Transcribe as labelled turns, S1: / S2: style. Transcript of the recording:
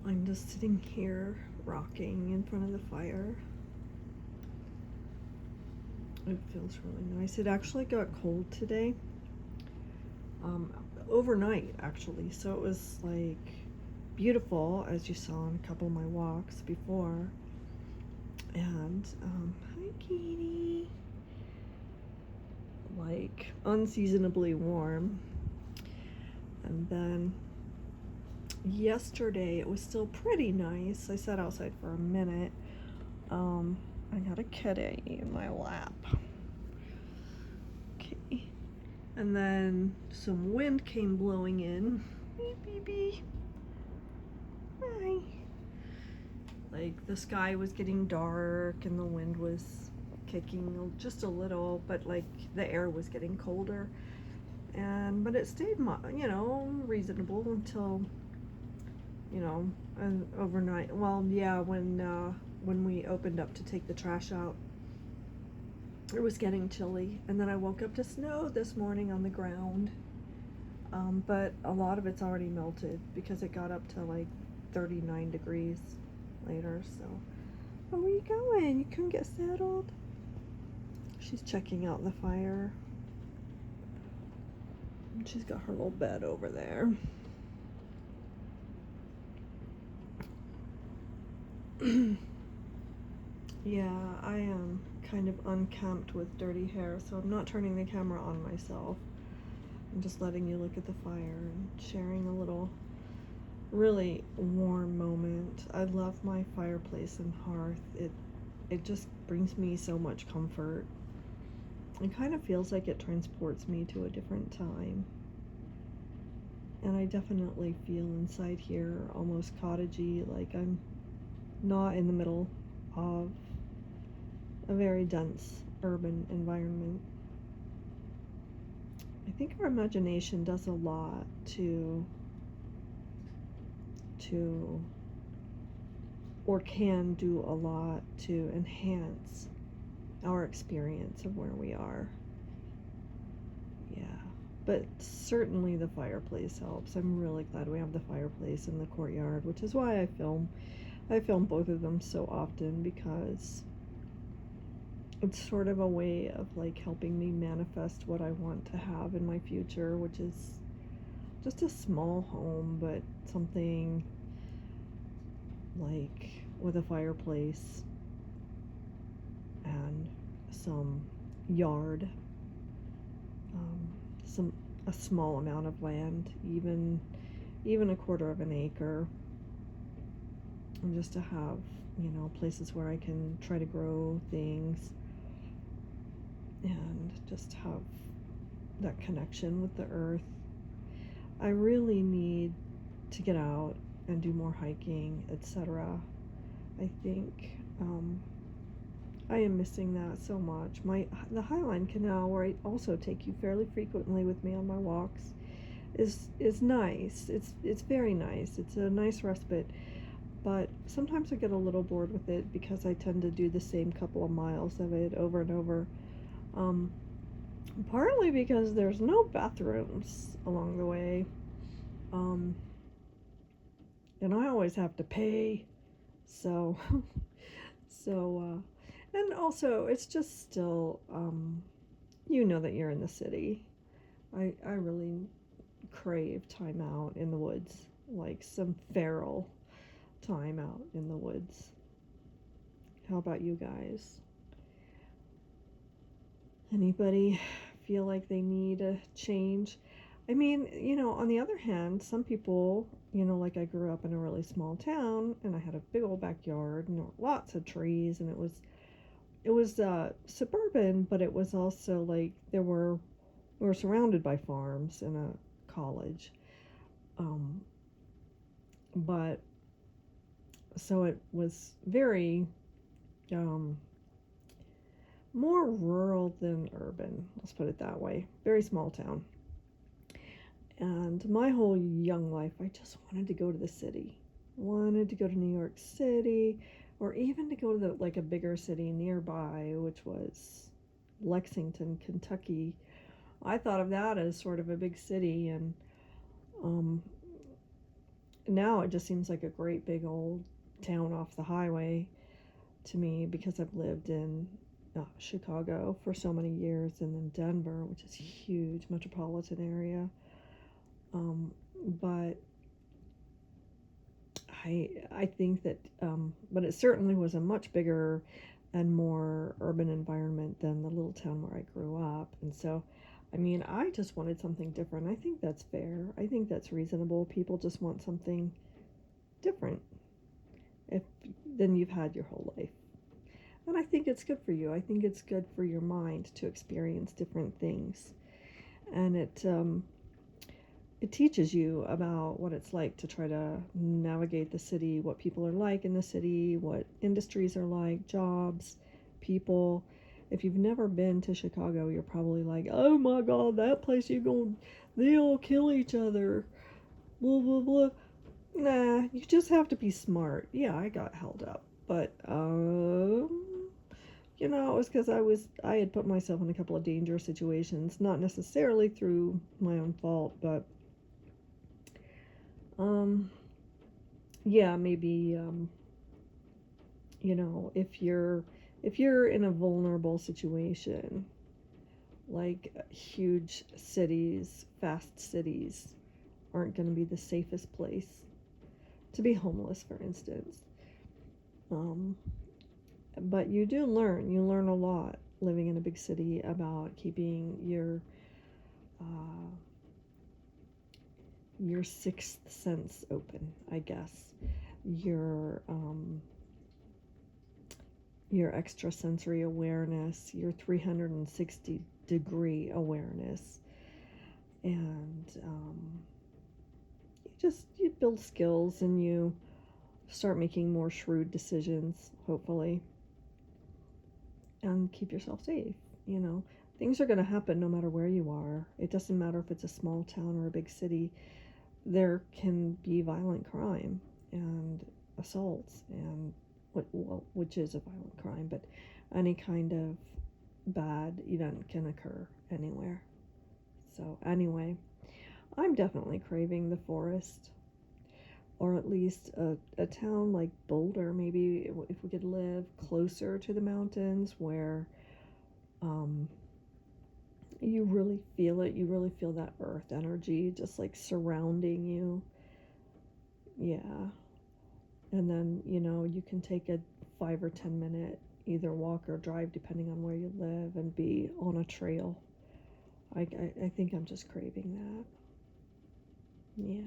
S1: I'm just sitting here rocking in front of the fire. It feels really nice. It actually got cold today. Overnight actually, so it was like beautiful, as you saw on a couple of my walks before. And hi Katie. Like unseasonably warm. And then yesterday it was still pretty nice. I sat outside for a minute. I got a kitty in my lap. Okay. And then some wind came blowing in. Beep, beep, beep. Hi. Like the sky was getting dark and the wind was kicking just a little, but like the air was getting colder. But it stayed, reasonable until, overnight. Well, yeah, when we opened up to take the trash out, it was getting chilly, and then I woke up to snow this morning on the ground. But a lot of it's already melted because it got up to like 39 degrees later. So, where are you going? You couldn't get settled? She's checking out the fire. She's got her little bed over there. Yeah, I am kind of unkempt with dirty hair, so I'm not turning the camera on myself. I'm just letting you look at the fire and sharing a little really warm moment. I love my fireplace and hearth. It just brings me so much comfort. It kind of feels like it transports me to a different time. And I definitely feel inside here almost cottagey, like I'm not in the middle of a very dense urban environment. I think our imagination does a lot to or can do a lot to enhance our experience of where we are. Yeah, but certainly the fireplace helps. I'm really glad we have the fireplace in the courtyard, which is why I film both of them so often, because it's sort of a way of like helping me manifest what I want to have in my future, which is just a small home, but something like with a fireplace and some yard, a small amount of land, even a quarter of an acre, and just to have places where I can try to grow things and just have that connection with the earth. I really need to get out and do more hiking, etc. I think I am missing that so much. The Highline Canal, where I also take you fairly frequently with me on my walks, is nice. It's very nice. It's a nice respite, but sometimes I get a little bored with it because I tend to do the same couple of miles of it over and over. Partly because there's no bathrooms along the way, and I always have to pay. So, and also it's just still, that you're in the city. I really crave time out in the woods, like some feral time out in the woods. How about you guys? Anybody feel like they need a change? I mean, on the other hand, some people, like I grew up in a really small town and I had a big old backyard and there were lots of trees, and it was suburban, but it was also like we were surrounded by farms and a college. But so it was very more rural than urban, let's put it that way. Very small town. And my whole young life, I just wanted to go to the city. Wanted to go to New York City, or even to go to like a bigger city nearby, which was Lexington, Kentucky. I thought of that as sort of a big city, and um, now it just seems like a great big old town off the highway to me because I've lived in Chicago for so many years, and then Denver, which is a huge metropolitan area. But I think that, but it certainly was a much bigger and more urban environment than the little town where I grew up. And so, I mean, I just wanted something different. I think that's fair. I think that's reasonable. People just want something different if than you've had your whole life. And I think it's good for you. I think it's good for your mind to experience different things. And it teaches you about what it's like to try to navigate the city, what people are like in the city, what industries are like, jobs, people. If you've never been to Chicago, you're probably like, oh my God, that place they all kill each other, blah, blah, blah. Nah, you just have to be smart. Yeah, I got held up, but, it was because I had put myself in a couple of dangerous situations, not necessarily through my own fault, but Um, yeah, maybe if you're in a vulnerable situation, like huge cities, fast cities aren't going to be the safest place to be homeless, for instance. Um, but you learn a lot living in a big city about keeping uh, your sixth sense open, I guess. Your your extrasensory awareness, your 360-degree awareness, and you build skills and you start making more shrewd decisions, hopefully, and keep yourself safe. You know, things are going to happen no matter where you are. It doesn't matter if it's a small town or a big city. There can be violent crime and assaults and which is a violent crime, but any kind of bad event can occur anywhere. So anyway, I'm definitely craving the forest, or at least a town like Boulder. Maybe if we could live closer to the mountains where um, you really feel it. You really feel that earth energy just like surrounding you. Yeah. And then, you can take a 5 or 10 minute either walk or drive, depending on where you live, and be on a trail. I think I'm just craving that. Yeah.